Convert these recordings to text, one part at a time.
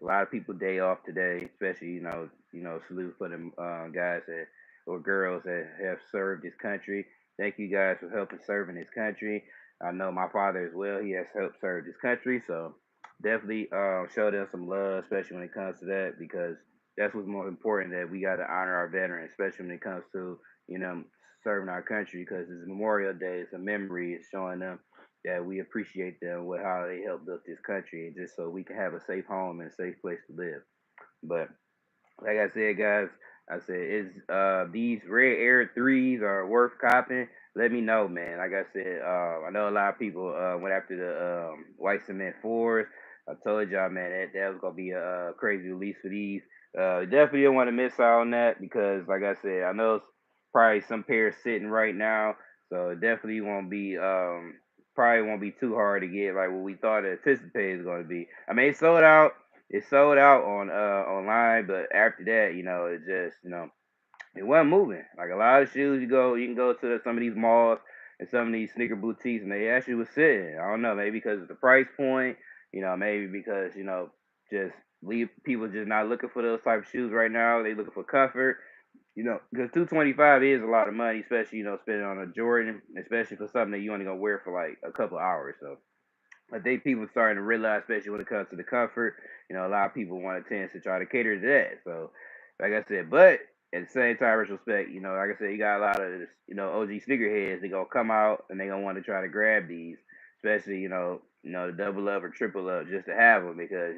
a lot of people day off today, especially salute for them guys that or girls that have served this country. Thank you guys for helping serving this country. I know my father as well. He has helped serve this country, so definitely show them some love, especially when it comes to that, because that's what's more important. That we got to honor our veterans, especially when it comes to you know serving our country, because it's Memorial Day. It's a memory. It's showing them that we appreciate them with how they helped build this country, and just so we can have a safe home and a safe place to live. But like I said, guys, I said is these red air threes are worth copping. Let me know, man. Like I said, I know a lot of people went after the white cement fours. I told y'all, man, that was gonna be a crazy release for these. Definitely don't want to miss out on that because, like I said, I know it's probably some pairs sitting right now, so it definitely won't be probably won't be too hard to get like what we thought it anticipated is going to be. I mean, it sold out on online, but after that, it just it wasn't moving. Like a lot of shoes, you can go to some of these malls and some of these sneaker boutiques, and they actually was sitting. I don't know, maybe because of the price point, maybe because just leave people just not looking for those type of shoes right now. They looking for comfort. Because 225 is a lot of money, especially spending on a Jordan, especially for something that you only gonna wear for like a couple hours. So I think people are starting to realize, especially when it comes to the comfort, a lot of people want to tend to try to cater to that. So, like I said, but at the same time, respect, like I said, you got a lot of OG sneakerheads. They gonna come out and they gonna want to try to grab these, especially the double up or triple up just to have them because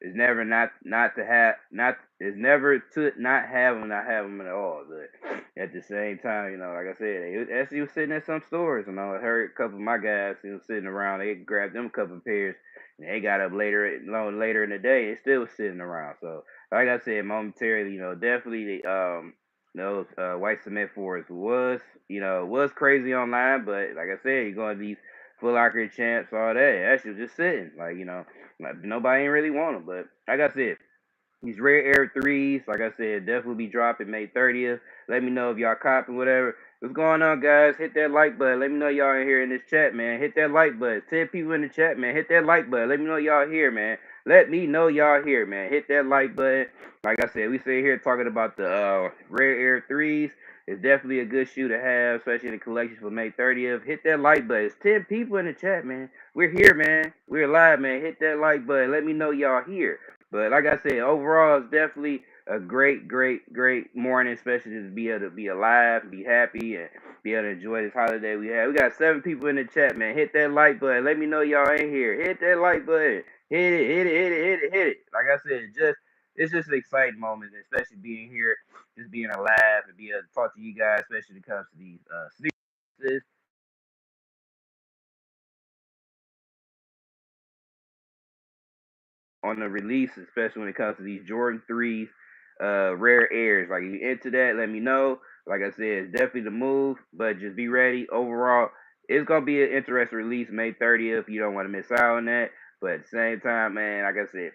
it's never not to have not it's never to not have them at all. But at the same time, like I said, they actually was sitting at some stores, and I heard a couple of my guys, sitting around. They grabbed them a couple of pairs, and they got up later in the day, and still was sitting around. So, like I said, momentarily, definitely those white cement fours was crazy online, but like I said, you're going to these Foot Locker champs, all that. That shit was just sitting, like nobody ain't really want them. But like I said. These rare air threes, like I said, definitely be dropping May 30th. Let me know if y'all copying whatever. What's going on, guys? Hit that like button. Let me know y'all in here in this chat, man. Hit that like button. 10 people in the chat, man. Hit that like button. Let me know y'all here, man. Let me know y'all here, man. Hit that like button. Like I said, we sit here talking about the rare air threes. It's definitely a good shoe to have, especially in the collection for May 30th. Hit that like button. It's 10 people in the chat, man. We're here, man. We're live, man. Hit that like button. Let me know y'all here. But like I said, overall, it's definitely a great, great, great morning, especially to be able to be alive, be happy, and be able to enjoy this holiday we have. We got 7 people in the chat, man. Hit that like button. Let me know y'all ain't here. Hit that like button. Hit it, hit it, hit it, hit it, hit it. Like I said, it's just an exciting moment, especially being here, just being alive, and be able to talk to you guys, especially when it comes to these sneakers on the release, especially when it comes to these Jordan threes, rare airs. Like if you into that, let me know. Like I said, it's definitely the move, but just be ready. Overall, it's gonna be an interesting release May 30th. You don't want to miss out on that. But at the same time, man, like I said,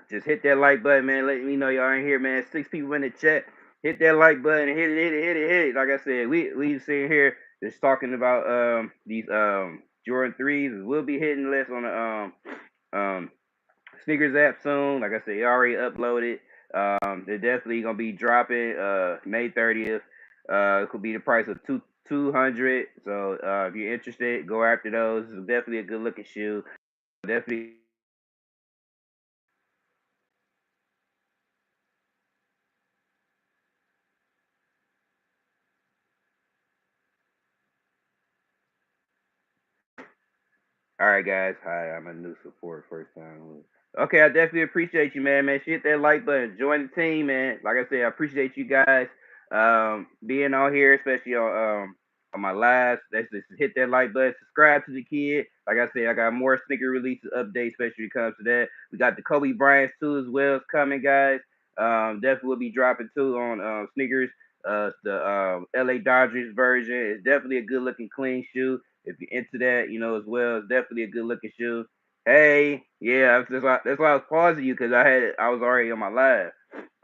just hit that like button, man. Let me know y'all in here, man. 6 people in the chat. Hit that like button and hit it, hit it, hit it, hit it. Like I said, we sitting here just talking about these Jordan threes. We'll be hitting list on the um Sneakers app soon. Like I said, you already uploaded. They're definitely gonna be dropping May 30th. It could be the price of 200. So if you're interested, go after those. It's definitely a good looking shoe. Definitely. All right, guys. Hi, I'm a new support first time. Okay, I definitely appreciate you, man. Man, hit that like button. Join the team, man. Like I said, I appreciate you guys being on here, especially on my lives. Let's just hit that like button. Subscribe to the kid. Like I said, I got more sneaker releases updates, especially when it comes to that. We got the Kobe Bryant's too as well. It's coming, guys. Definitely will be dropping too on sneakers. The LA Dodgers version is definitely a good looking clean shoe if you're into that, as well. It's definitely a good looking shoe. Hey, yeah, that's why I was pausing you because I was already on my live.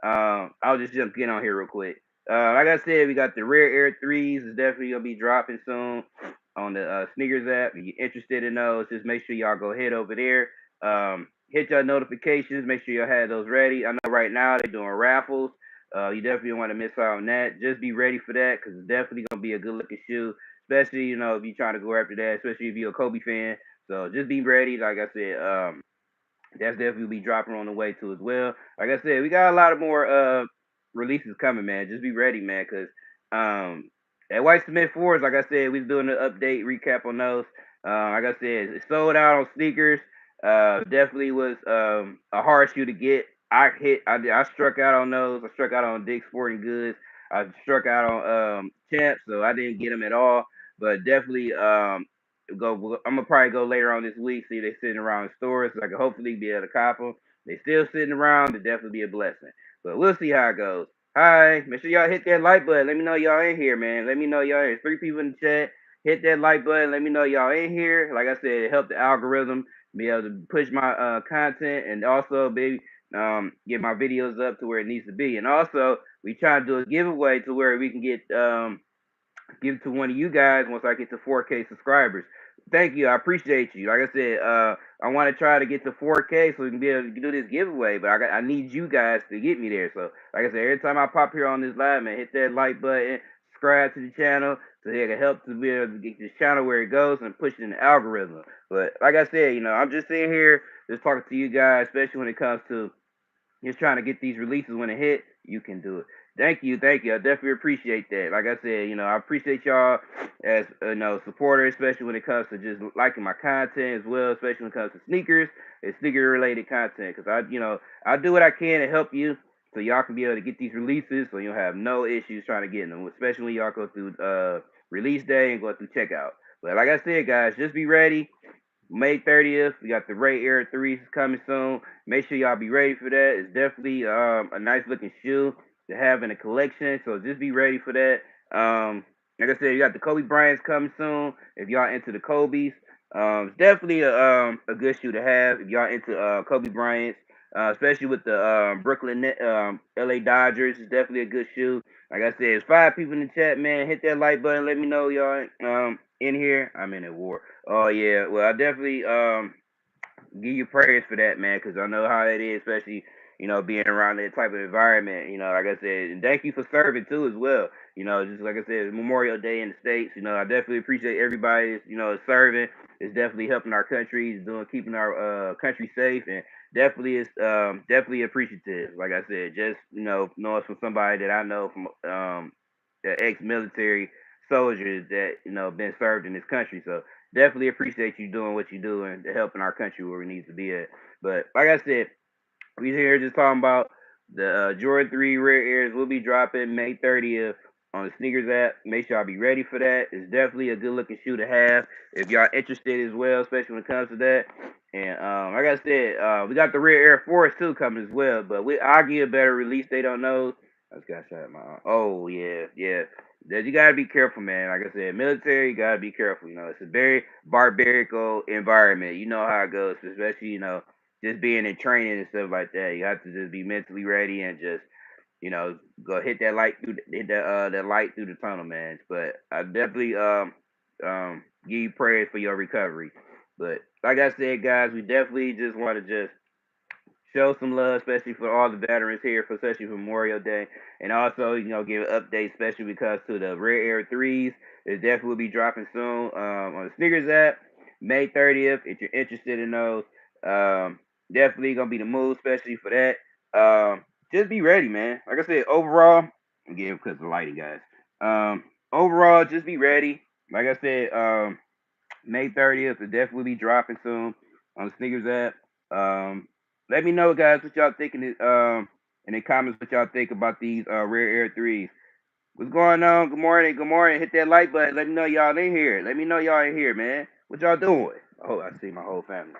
I'll just jump in on here real quick. Like I said, we got the Rare Air threes. It's definitely gonna be dropping soon on the sneakers app. If you're interested in those, just make sure y'all go head over there. hit your notifications. Make sure you have those ready. I know right now they're doing raffles. You definitely don't want to miss out on that. Just be ready for that because it's definitely gonna be a good looking shoe, especially if you're trying to go after that, especially if you're a Kobe fan. So just be ready. Like I said, that's definitely be dropping on the way too as well. Like I said, we got a lot of more releases coming, man. Just be ready, man, because um at White Cement Forest, like I said, we was doing an update recap on those. Like I said, it sold out on sneakers. Definitely was a hard shoe to get. I struck out on those. I struck out on Dick's Sporting Goods. I struck out on Champ, so I didn't get them at all. But definitely go. I'm gonna probably go later on this week. See if they sitting around in stores, so I can hopefully be able to cop them. They still sitting around. It definitely be a blessing. But we'll see how it goes. Hi, make sure y'all hit that like button. Let me know y'all in here, man. Let me know y'all in here. 3 people in the chat. Hit that like button. Let me know y'all in here. Like I said, it helped the algorithm be able to push my content and also be get my videos up to where it needs to be. And also, we try to do a giveaway to where we can get give it to one of you guys once I get to 4K subscribers. Thank you. I appreciate you. Like I said, I want to try to get to 4K so we can be able to do this giveaway, but I need you guys to get me there. So, like I said, every time I pop here on this live, man, hit that like button, subscribe to the channel so it can help to be able to get this channel where it goes and push it in the algorithm. But like I said, I'm just sitting here just talking to you guys, especially when it comes to just trying to get these releases when it hit. You can do it. Thank you, thank you. I definitely appreciate that. Like I said, I appreciate y'all as supporters, especially when it comes to just liking my content as well, especially when it comes to sneakers and sneaker related content. Cause I do what I can to help you, so y'all can be able to get these releases, so you'll have no issues trying to get them, especially when y'all go through release day and go through checkout. But like I said, guys, just be ready. May 30th, we got the Ray Air 3s coming soon. Make sure y'all be ready for that. It's definitely a nice looking shoe to have in a collection. So just be ready for that. Like I said, you got the Kobe Bryant's coming soon. If y'all into the Kobe's, it's definitely a good shoe to have if y'all into Kobe Bryant's, especially with the LA Dodgers. It's definitely a good shoe. Like I said, it's 5 people in the chat, man. Hit that like button. Let me know y'all in here. I'm in a war. Oh yeah, well I definitely give you praise for that, man, because I know how it is, especially being around that type of environment. Like I said, and thank you for serving too as well. Just like I said, Memorial Day in the States. I definitely appreciate everybody serving. It's definitely helping our country, it's doing keeping our country safe, and definitely is definitely appreciative. Like I said, just knowing from somebody that I know from the ex-military soldiers that been served in this country. So definitely appreciate you doing what you're doing to helping our country where we need to be at. But like I said, we here just talking about the Jordan 3 Rare Airs will be dropping May 30th on the sneakers app. Make sure y'all be ready for that. It's definitely a good looking shoe to have if y'all interested as well, especially when it comes to that. And like I said, we got the Rare Air Force too coming as well. But I'll give a better release date on those. I just got shot at my. Oh yeah, yeah. That you gotta be careful, man. Like I said, military, you gotta be careful. It's a very barbarical environment. You know how it goes, especially just being in training and stuff like that. You have to just be mentally ready and just go hit that light through hit that light through the tunnel, man. But I definitely give you praise for your recovery. But like I said, guys, we definitely just want to just show some love, especially for all the veterans here, for especially for Memorial Day, and also give an update, especially because to the Rare Air 3s, it definitely will be dropping soon on the sneakers app, May 30th. If you're interested in those, definitely gonna be the move, especially for that. Just be ready, man. Like I said, overall, again because of the lighting, guys. Overall, just be ready. Like I said, May 30th will definitely be dropping soon on the sneakers app. Let me know, guys, what y'all thinking in the comments what y'all think about these Rare Air 3s. What's going on? Good morning, good morning. Hit that like button. Let me know y'all in here. Let me know y'all in here, man. What y'all doing? Oh, I see my whole family.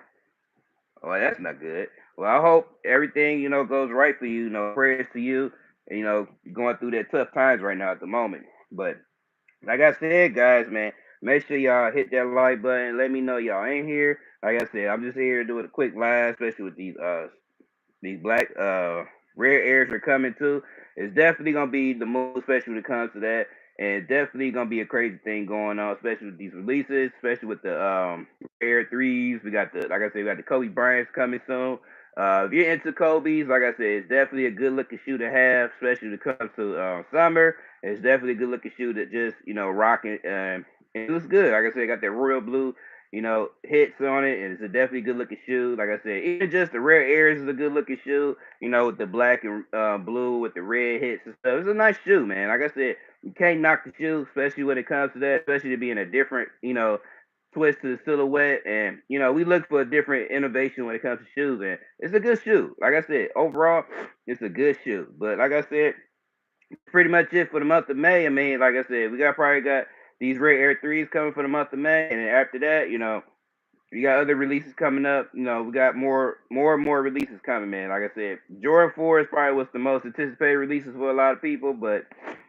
Oh, that's not good. Well, I hope everything, goes right for you. Prayers to you. And, going through that tough times right now at the moment. But like I said, guys, man, make sure y'all hit that like button. Let me know y'all ain't here. Like I said, I'm just here to do a quick live, especially with these black Rare Airs are coming too. It's definitely gonna be the most special when it comes to that. and definitely gonna be a crazy thing going on, especially with these releases, especially with the Air Threes. We got the, like I said, we got the Kobe Bryant's coming soon. If you're into Kobe's, like I said, it's definitely a good looking shoe to have, especially when it comes to summer. It's definitely a good looking shoe that just rocking. It looks good. Like I said, it got that royal blue hits on it, and it's a definitely good looking shoe. Like I said, even just the rare airs is a good looking shoe. With the black and blue with the red hits and stuff. It's a nice shoe, man. Like I said, you can't knock the shoe, especially when it comes to that, especially to being a different, twist to the silhouette. And, we look for a different innovation when it comes to shoes. And it's a good shoe. Like I said, overall, it's a good shoe. But like I said, pretty much it for the month of May. I mean, like I said, we probably got these Red Air 3s coming for the month of May. And then after that, we got other releases coming up. We got and more releases coming, man. Like I said, Jordan 4 is probably what's the most anticipated releases for a lot of people. But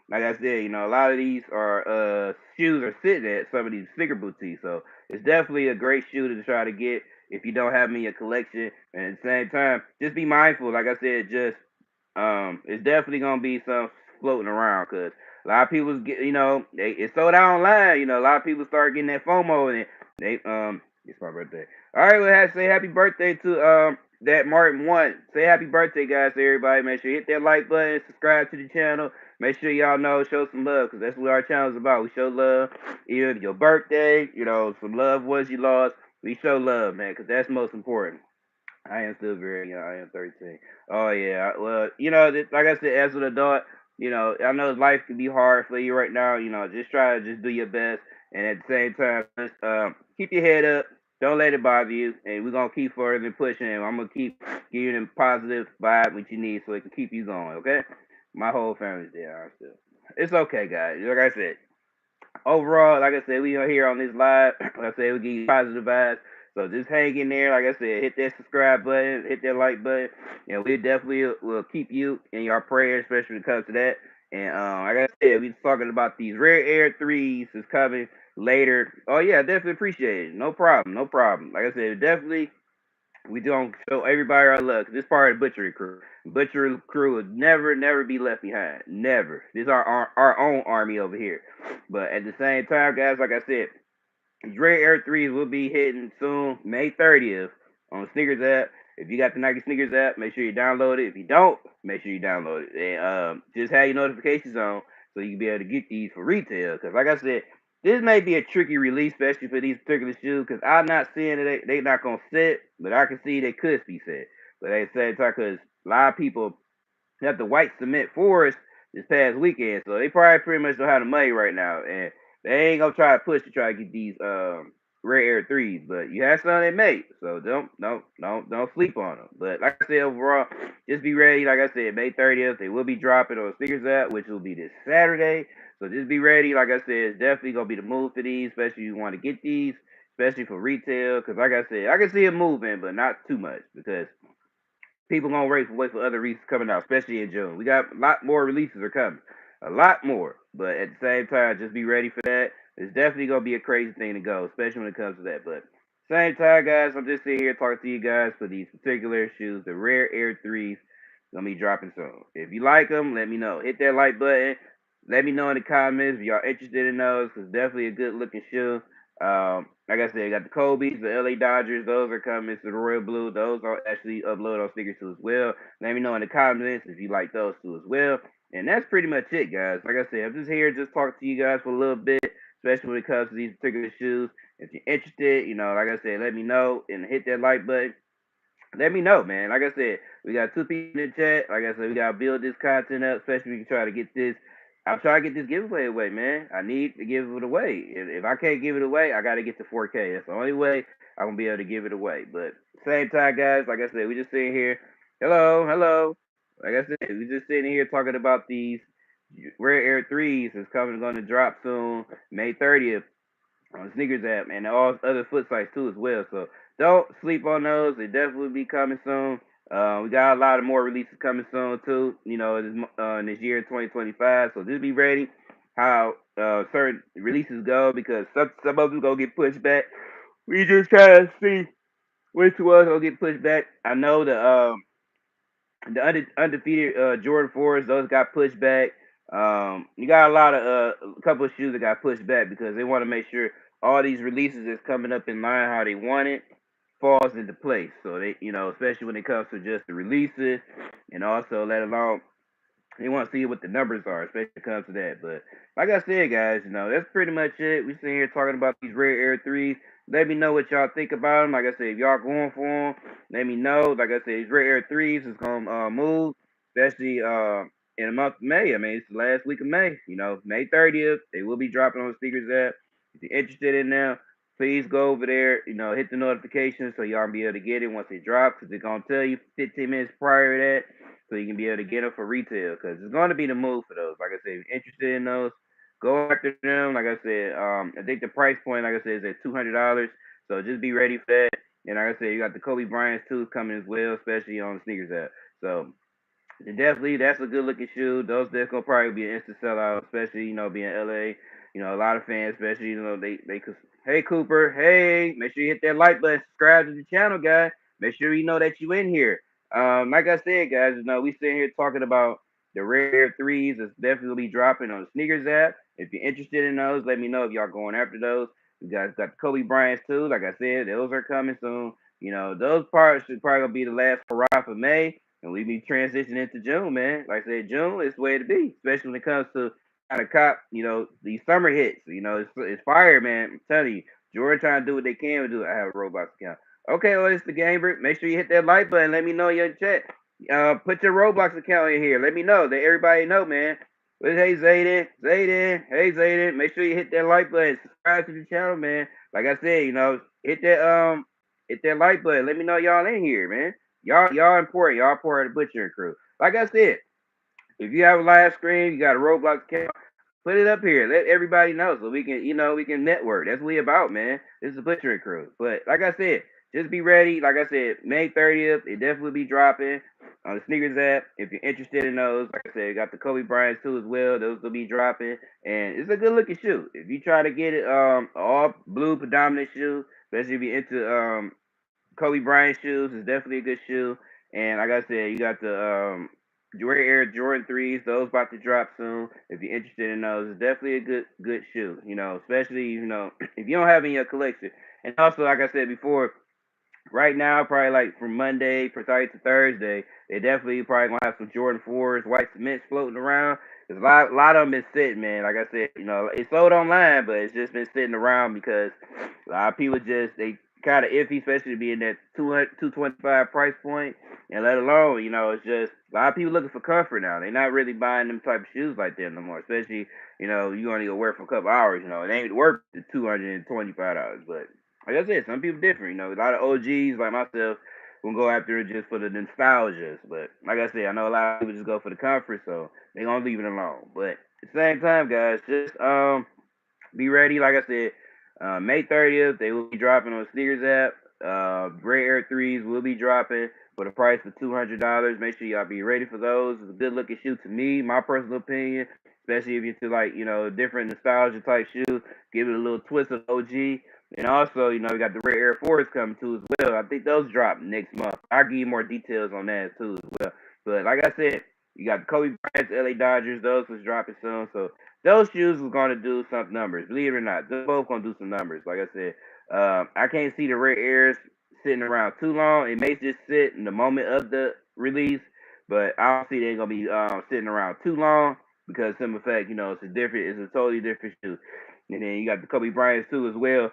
like I said, a lot of these are shoes are sitting at some of these figure boutiques. So it's definitely a great shoe to try to get if you don't have them in your collection. And at the same time, just be mindful. Like I said, just it's definitely gonna be some floating around because a lot of people get, it's sold out online. A lot of people start getting that FOMO and they it's my birthday. All right, well, say happy birthday to that Martin one. Say happy birthday, guys, to everybody. Make sure you hit that like button, subscribe to the channel. Make sure y'all know, show some love, because that's what our channel is about. We show love, even if your birthday, some loved ones you lost. We show love, man, because that's most important. I am still very young. I am 13. Oh yeah. Well, like I said, as an adult, I know life can be hard for you right now. Just try to just do your best, and at the same time, just keep your head up. Don't let it bother you, and we're gonna keep further pushing. And I'm gonna keep giving them positive vibe what you need, so it can keep you going. Okay. My whole family's there. I'm still. It's okay, guys. Like I said, overall, like I said, we are here on this live. Like I said, we give you positive vibes. So just hang in there. Like I said, hit that subscribe button, hit that like button, and we definitely will keep you in your prayers, especially when it comes to that. And like I said, we talking about these rare air threes is coming later. Oh yeah, definitely appreciate it. No problem, no problem. Like I said, definitely we don't show everybody our love. 'Cause this part of the butchery crew. Butchery crew would never, never be left behind. Never. This is our own army over here. But at the same time, guys, like I said, Dre Air 3s will be hitting soon, May 30th, on Sneakers app. If you got the Nike Sneakers app, make sure you download it. If you don't, make sure you download it. And just have your notifications on so you can be able to get these for retail. Because, like I said, this may be a tricky release, especially for these particular shoes, because I'm not seeing that they not going to sit, but I can see they could be set. But at the same time, because a lot of people have the white cement forest this past weekend, so they probably pretty much don't have the money right now, and they ain't gonna try to push to try to get these rare air threes. But you have some they make, so don't sleep on them. But like I said, overall, just be ready. Like I said, May 30th, they will be dropping on Sneakers app, which will be this Saturday. So just be ready. Like I said, it's definitely gonna be the move for these, especially if you want to get these, especially for retail. Because like I said, I can see it moving, but not too much because people gonna wait for other releases coming out, especially in June. We got a lot more releases are coming, a lot more. But at the same time, just be ready for that. It's definitely gonna be a crazy thing to go, especially when it comes to that. But same time, guys, I'm just sitting here talking to you guys for these particular shoes, the Rare Air Threes, gonna be dropping soon. If you like them, let me know. Hit that like button. Let me know in the comments if y'all interested in those. Cause definitely a good looking shoe. Like I said, I got the Kobe's, the LA Dodgers, those are coming. So the Royal Blue, those are actually upload on Sneakers too as well. Let me know in the comments if you like those too as well. And that's pretty much it, guys. Like I said, I'm just here just talking to you guys for a little bit, especially when it comes to these particular shoes. If you're interested, like I said, let me know and hit that like button. Let me know, man. Like I said, we got two people in the chat. Like I said, we gotta build this content up, especially we can try to get this. I'm trying to get this giveaway away, man. I need to give it away. If I can't give it away, I gotta get to 4K. That's the only way I'm gonna be able to give it away. But same time, guys, like I said, we just sitting here. Hello, hello. Like I said, we just sitting here talking about these Rare Air threes. It's coming, going to drop soon, May 30th on Sneakers app and all other foot sites too as well. So don't sleep on those. They definitely be coming soon. We got a lot of more releases coming soon too. In this year 2025. So just be ready how certain releases go because some of them gonna get pushed back. We just trying to see which ones gonna get pushed back. I know the undefeated Jordan 4s, those got pushed back. You got a lot of a couple of shoes that got pushed back because they want to make sure all these releases that's coming up in line how they want it falls into place. So they, especially when it comes to just the releases, and also let alone they want to see what the numbers are, especially when it comes to that. But like I said, guys, that's pretty much it. We sitting here talking about these Rare Air threes. Let me know what y'all think about them. Like I said, if y'all going for them, let me know. Like I said, these Rare Air threes is gonna move, especially in the month of May. I mean, it's the last week of May. May 30th. They will be dropping on the Sneakers app. If you're interested in them, please go over there. Hit the notifications so y'all can be able to get it once it drops. Cause they're gonna tell you 15 minutes prior to that so you can be able to get them for retail because it's going to be the move for those. Like I said, if you're interested in those, go after them. Like I said, I think the price point, like I said, is at $200. So just be ready for that. And like I said, you got the Kobe Bryant's too coming as well, especially on the sneakers app. So definitely, that's a good looking shoe. Those that's gonna probably be an instant sellout, especially being LA. A lot of fans, especially they. Hey Cooper, hey, make sure you hit that like button, subscribe to the channel, guys. Make sure you know that you in here. Like I said, guys, we sitting here talking about the rare threes. That's definitely gonna be dropping on the sneakers app. If you're interested in those, let me know if y'all going after those. You guys got the Kobe Bryant's too. Like I said, those are coming soon. Those parts should probably gonna be the last hurrah for May and we be transitioning into June, man. Like I said, June is the way to be, especially when it comes to kind of cop, these summer hits. It's fire, man. I'm telling you, Jordan trying to do what they can to do. I have a Roblox account. Okay, well, it's the gamer. Make sure you hit that like button. Let me know your chat. Put your Roblox account in here. Let me know. Let everybody know, man. But hey, Hey, Zayden. Make sure you hit that like button. Subscribe to the channel, man. Like I said, hit that like button. Let me know y'all in here, man. Y'all important. Y'all part of the butchering crew. Like I said, if you have a live stream, you got a Roblox account, put it up here. Let everybody know so we can, we can network. That's what we about, man. This is the butchering crew. But like I said, just be ready. Like I said, May 30th, it definitely be dropping on the sneakers app. If you're interested in those, like I said, you got the Kobe Bryant's too as well. Those will be dropping, and it's a good looking shoe. If you try to get it, all blue predominant shoe, especially if you're into Kobe Bryant shoes, it's definitely a good shoe. And like I said, you got the Jordan Air Jordan threes. Those about to drop soon. If you're interested in those, it's definitely a good shoe. Especially if you don't have in your collection. And also, like I said before, right now, probably like from Monday, probably to Thursday, they definitely probably gonna have some Jordan fours, white cements floating around. Cause a lot of them been sitting, man. Like I said, it's sold online, but it's just been sitting around because a lot of people they kind of iffy, especially being that 225 price point, and let alone, it's just a lot of people looking for comfort now. They're not really buying them type of shoes like that no more. Especially, you only go wear for a couple hours. It ain't worth the $225, but like I said, some people different. A lot of OGs like myself will go after it just for the nostalgia. But like I said, I know a lot of people just go for the comfort, so they gonna leave it alone. But at the same time, guys, just be ready. Like I said, May 30th, they will be dropping on Sneakers app. Rare Air 3s will be dropping for the price of $200. Make sure y'all be ready for those. It's a good looking shoe to me, my personal opinion. Especially if you're into like, different nostalgia type shoes. Give it a little twist of OG. And also, we got the Rare Air 4s coming too as well. I think those drop next month. I'll give you more details on that too as well. But like I said, you got the Kobe Bryant's LA Dodgers. Those was dropping soon. So those shoes was going to do some numbers. Believe it or not, they're both going to do some numbers. Like I said, I can't see the Rare Airs sitting around too long. It may just sit in the moment of the release, but I don't see they're going to be sitting around too long because some effect, it's a totally different shoe. And then you got the Kobe Bryant too as well.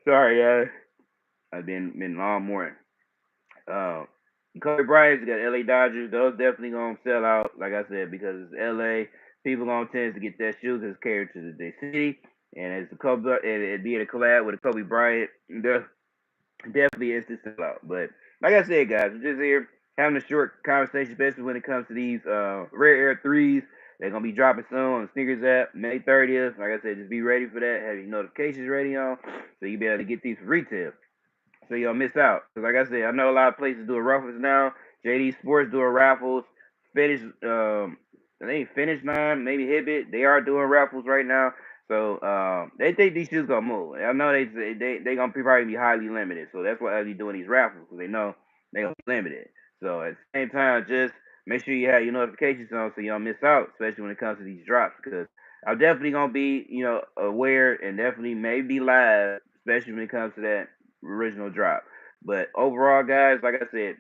Sorry, I've been long morning. Uh, Kobe Bryant, you got LA Dodgers. Those definitely gonna sell out, like I said, because it's LA. People gonna tend to get that shoe because it's catered to the city, and it's the Kobe, and it being a collab with a Kobe Bryant, they're definitely instant sellout. But like I said, guys, we're just here having a short conversation, especially when it comes to these rare air threes. They're gonna be dropping soon on the sneakers app, May 30th. Like I said, just be ready for that. Have your notifications ready on, so you'll be able to get these for retail so you don't miss out. Cause like I said, I know a lot of places doing raffles now. JD Sports doing raffles. Finish, I think Finish Line, maybe Hibbit, they are doing raffles right now. So they think these shoes gonna move. I know they gonna probably be highly limited. So that's why they be doing these raffles because they know they gonna be limited. So at the same time, just make sure you have your notifications on so you don't miss out, especially when it comes to these drops. Because I'm definitely gonna be, aware and definitely maybe live, especially when it comes to that original drop. But overall, guys, like I said,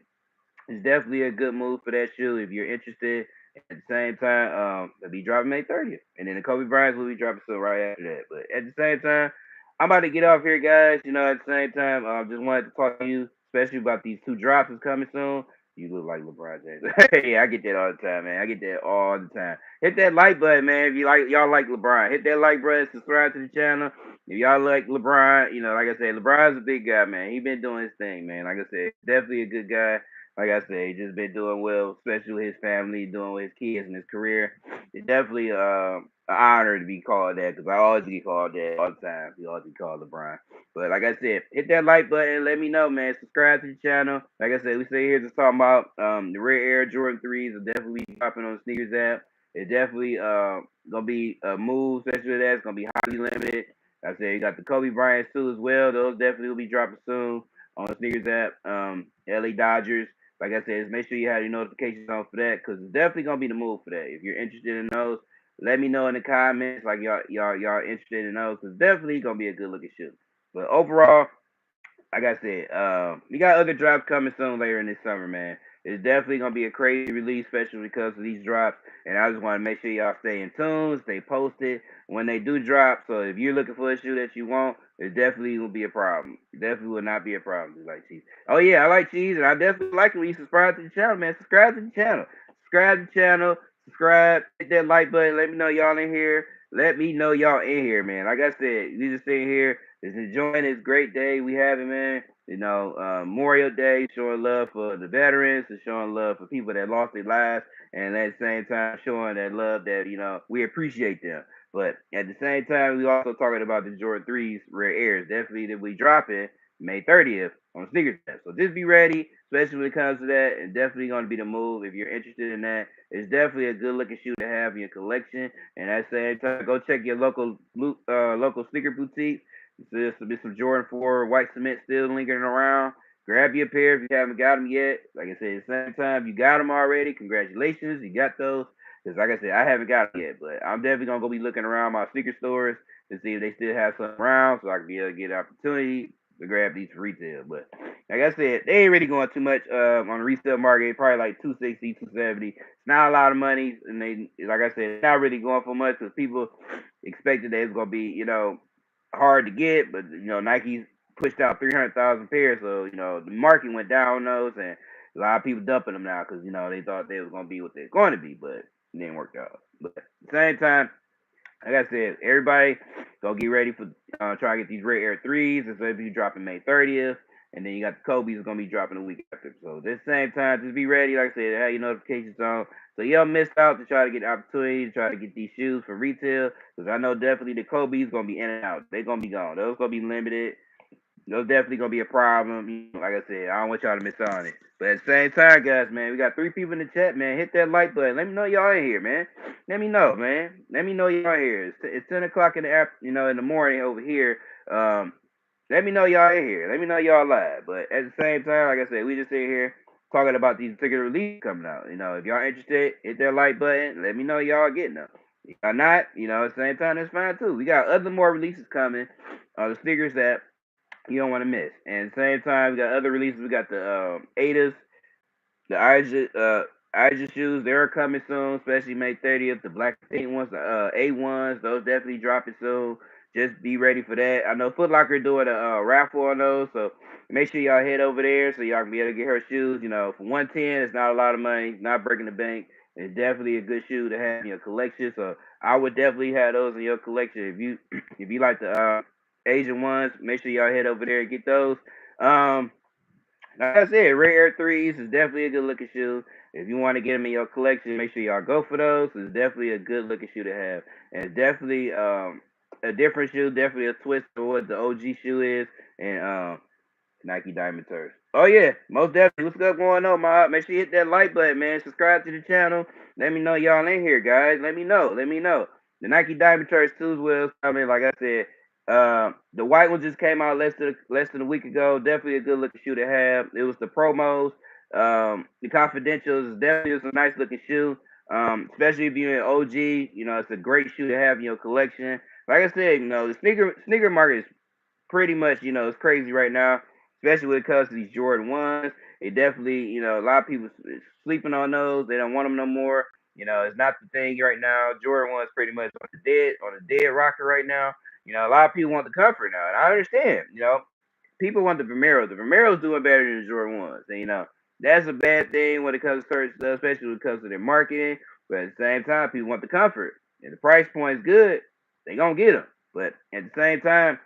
it's definitely a good move for that shoe if you're interested. At the same time, they'll be dropping May 30th, and then the Kobe Bryant's will be dropping soon right after that. But at the same time, I'm about to get off here, guys. At the same time, just wanted to talk to you, especially about these two drops that's coming soon. You look like LeBron James. Yeah, I get that all the time, man. I get that all the time. Hit that like button, man. If y'all like LeBron, hit that like button. Subscribe to the channel. If y'all like LeBron, like I said, LeBron's a big guy, man. He been doing his thing, man. Like I said, definitely a good guy. Like I said, he just been doing well, especially with his family, doing with his kids and his career. It's definitely an honor to be called that because I always get called that all the time. He always get called LeBron. But like I said, hit that like button. Let me know, man. Subscribe to the channel. Like I said, we stay here just talking about the Rare Air Jordan 3s will definitely be dropping on the sneakers app. It's definitely gonna be a move, especially that. It's gonna be highly limited. Like I said, you got the Kobe Bryant too as well. Those definitely will be dropping soon on the sneakers app. LA Dodgers. Like I said, just make sure you have your notifications on for that because it's definitely gonna be the move for that. If you're interested in those, let me know in the comments. Like y'all interested in those because definitely gonna be a good looking shoe. But overall, like I said, we got other drops coming soon later in this summer, man. It's definitely gonna be a crazy release, especially because of these drops. And I just want to make sure y'all stay in tune, stay posted when they do drop. So if you're looking for a shoe that you want, it definitely will be a problem. It definitely will not be a problem. Just like cheese. Oh yeah, I like cheese, and I definitely like it when you subscribe to the channel, man. Subscribe to the channel. Subscribe to the channel. Subscribe. Hit that like button. Let me know y'all in here. Let me know y'all in here, man. Like I said, we just sitting here is enjoying this great day we having, man. Memorial Day, showing love for the veterans and showing love for people that lost their lives, and at the same time showing that love that we appreciate them. But at the same time, we also talking about the Jordan 3s Rare Airs. Definitely that we dropping May 30th on Sneakers Test. So just be ready, especially when it comes to that, and definitely going to be the move if you're interested in that. It's definitely a good looking shoe to have in your collection. And at the same time, go check your local sneaker boutique. There's some Jordan 4 white cement still lingering around. Grab your pair if you haven't got them yet. Like I said, at the same time, you got them already. Congratulations, you got those. Because like I said, I haven't got them yet, but I'm definitely gonna go be looking around my sneaker stores to see if they still have some around, so I can be able to get an opportunity to grab these for retail. But like I said, they ain't really going too much on the resale market. Probably like 260, 270. It's not a lot of money, and they, like I said, not really going for much because people expected that it's gonna be, hard to get, but Nike's pushed out 300,000 pairs, so the market went down on those, and a lot of people dumping them now because they thought they was gonna be what they're going to be, but it didn't work out. But at the same time, like I said, everybody go get ready for try to get these Rare Air 3s. It's going to be dropping May 30th. And then you got the Kobe's going to be dropping a week after. So at the same time, just be ready. Like I said, have your notifications on. So you don't miss out to try to get the opportunity to try to get these shoes for retail. Because I know definitely the Kobe's going to be in and out. They're going to be gone. Those going to be limited. Those definitely gonna be a problem. Like I said, I don't want y'all to miss out on it. But at the same time, guys, man, we got 3 people in the chat, man. Hit that like button. Let me know y'all in here, man. Let me know, man. Let me know y'all in here. It's 10 o'clock in the in the morning over here. Let me know y'all in here. Let me know y'all live. But at the same time, like I said, we just sit here talking about these particular releases coming out. If y'all interested, hit that like button. Let me know y'all getting them. If y'all not, at the same time, that's fine too. We got other more releases coming. The sneakers that you don't want to miss. And at the same time, we got other releases. We got the Adas, the Aja shoes. They're coming soon, especially May 30th. The black pink ones, the A1s, those definitely dropping soon. Just be ready for that. I know Foot Locker doing a raffle on those, so make sure y'all head over there so y'all can be able to get her shoes. For 110, it's not a lot of money, not breaking the bank. It's definitely a good shoe to have in your collection. So I would definitely have those in your collection if you if you like the Asian ones. Make sure y'all head over there and get those. Um, like I said, Rare Air 3s is definitely a good looking shoe. If you want to get them in your collection, make sure y'all go for those. It's definitely a good looking shoe to have. And it's definitely a different shoe, definitely a twist to what the OG shoe is. And Nike Diamond Turf. Oh yeah, most definitely. What's up going on, Mob? Make sure you hit that like button, man. Subscribe to the channel. Let me know y'all in here, guys. Let me know. Let me know. The Nike Diamond Turf 2s will coming. Like I said, the white one just came out less than a week ago. Definitely a good looking shoe to have. It was the promos. The Confidentials is definitely just a nice looking shoe. Especially if you're an OG, it's a great shoe to have in your collection. Like I said, the sneaker market is pretty much, it's crazy right now, especially when it comes to these Jordan ones. It definitely, a lot of people sleeping on those. They don't want them no more. It's not the thing right now. Jordan one's pretty much on the dead rocker right now. A lot of people want the comfort now, and I understand. People want the Vomero. The Vomero's doing better than the Jordan ones, and that's a bad thing when it comes to certain stuff, especially when it comes to their marketing. But at the same time, people want the comfort, and the price point is good. They gonna get them. But at the same time,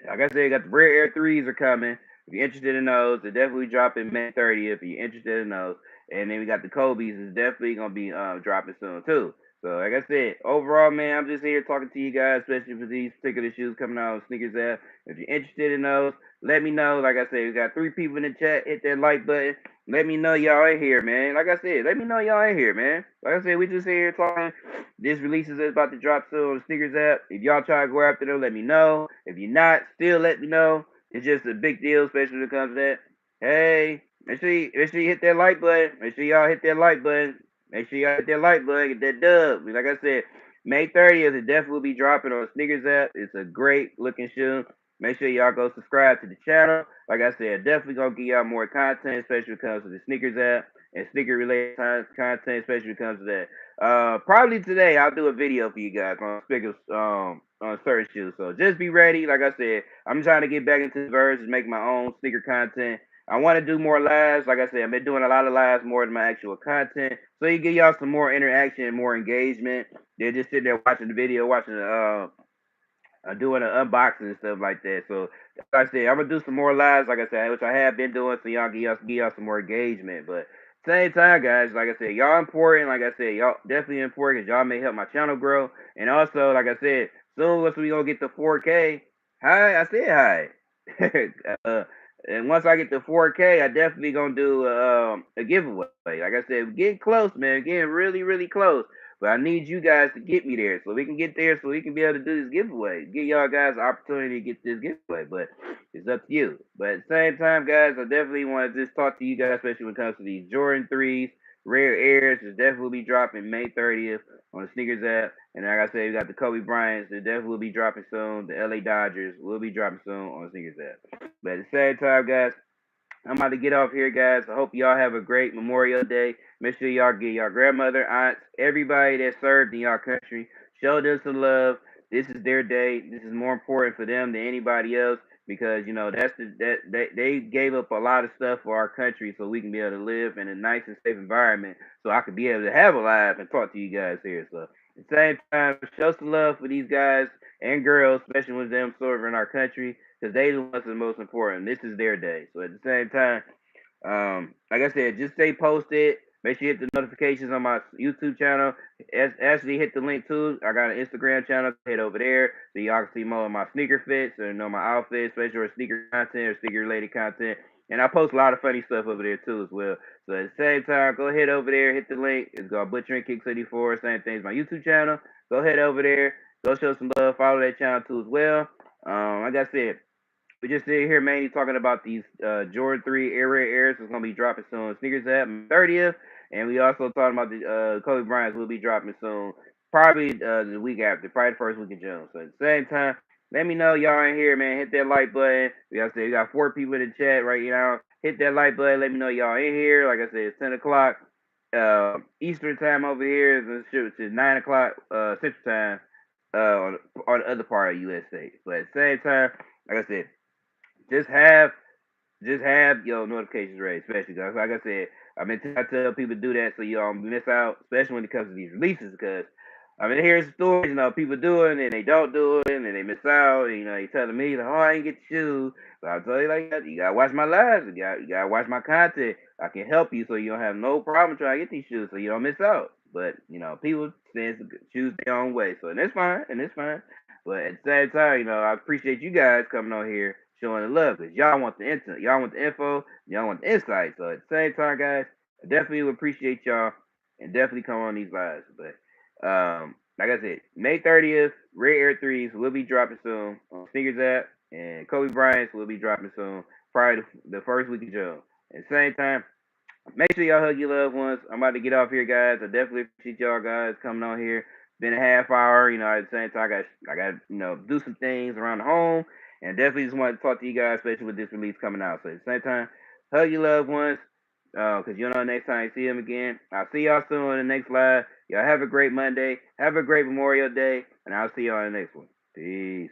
like I said, you got the Rare Air 3s are coming. If you're interested in those, they're definitely dropping May 30th. If you're interested in those. And then we got the Kobe's is definitely going to be dropping soon, too. So, like I said, overall, man, I'm just here talking to you guys, especially for these particular shoes coming out on Sneakers app. If you're interested in those, let me know. Like I said, we got 3 people in the chat. Hit that like button. Let me know y'all in here, man. Like I said, let me know y'all in here, man. Like I said, we just here talking. This release is about to drop soon on the Sneakers app. If y'all try to go after them, let me know. If you're not, still let me know. It's just a big deal, especially when it comes to that. Hey, make sure you hit that like button. Make sure y'all hit that like button. Make sure y'all hit that like button. Get that dub. Like I said, May 30th, it definitely will be dropping on the Sneakers app. It's a great looking shoe. Make sure y'all go subscribe to the channel. Like I said, definitely gonna give y'all more content, especially when it comes to the Sneakers app and sneaker related content, especially when it comes to that. Probably today I'll do a video for you guys on sneakers, on certain shoes. So just be ready. Like I said, I'm trying to get back into the verse and make my own sneaker content. I want to do more lives. Like I said, I've been doing a lot of lives more than my actual content. So you get y'all some more interaction and more engagement. They're just sitting there watching the video, watching the doing an unboxing and stuff like that. So like I said, I'm gonna do some more lives, like I said, which I have been doing, so y'all give y'all some more engagement. But same time, guys, like I said, y'all important. Like I said, y'all definitely important because y'all may help my channel grow. And also, like I said, soon once we gonna get to 4K, hi, I said hi. And once I get to 4K, I definitely gonna do a giveaway. Like I said, we're getting close, man. We're getting really, really close. But I need you guys to get me there so we can get there so we can be able to do this giveaway. Give y'all guys the opportunity to get this giveaway. But it's up to you. But at the same time, guys, I definitely want to just talk to you guys, especially when it comes to these Jordan 3s, Rare Airs. It's definitely be dropping May 30th on the Sneakers app. And like I said, we got the Kobe Bryants. They definitely will be dropping soon. The LA Dodgers will be dropping soon on the Sneakers app. But at the same time, guys, I'm about to get off here, guys. I hope y'all have a great Memorial Day. Make sure y'all get y'all grandmother, aunts, everybody that served in y'all country. Show them some love. This is their day. This is more important for them than anybody else because they gave up a lot of stuff for our country so we can be able to live in a nice and safe environment. So I could be able to have a life and talk to you guys here. So at the same time, show some love for these guys and girls, especially with them serving our country because they the ones that are most important. This is their day. So at the same time, like I said, just stay posted. Make sure you hit the notifications on my YouTube channel. Actually, hit the link too. I got an Instagram channel. Head over there so y'all can see more of my sneaker fits and know my outfits, especially or sneaker content or sneaker related content. And I post a lot of funny stuff over there too as well. So at the same time, go ahead over there, hit the link. It's called Butcher and Kick 84. Same thing as my YouTube channel. Go ahead over there. Go show some love. Follow that channel too as well. Like I said, we just sitting here mainly talking about these Jordan 3 Air Raid Airs. It's gonna be dropping soon. Sneakers app 30th, and we also talking about the Kobe Bryant's will be dropping soon. Probably the week after, probably the first week of June. So at the same time, let me know y'all in here, man. Hit that like button. We got we got 4 people in the chat right now. Hit that like button. Let me know y'all in here. Like I said, it's 10 o'clock Eastern time over here. It's 9 o'clock Central time on the other part of U.S. states. But at the same time, like I said, just have your notifications ready, especially guys. Like I said, I've been trying to tell people to do that so you don't miss out, especially when it comes to these releases. Because I mean, here's stories, people doing it and they don't do it and they miss out. And, they telling me like, oh, I ain't get the shoes. But I'll tell you like that, you gotta watch my lives. You gotta watch my content. I can help you so you don't have no problem trying to get these shoes so you don't miss out. But people tend to choose their own way, so and it's fine, But at the same time, I appreciate you guys coming on here showing the love because y'all want the y'all want the info, y'all want the insight. So at the same time, guys, I definitely would appreciate y'all and definitely come on these lives. But like I said, May 30th, Rare Air 3s will be dropping soon on Sneakers app, and Kobe Bryant's will be dropping soon, probably the first week of June. At the same time, Make sure y'all hug your loved ones. I'm about to get off here, guys. I definitely appreciate y'all guys coming on here. Been a half hour, at the same time, I got do some things around the home, and definitely just wanted to talk to you guys, especially with this release coming out. So at the same time, hug your loved ones, cause you know next time you see them again. I'll see y'all soon on the next live. Y'all have a great Monday. Have a great Memorial Day, and I'll see y'all on the next one. Peace.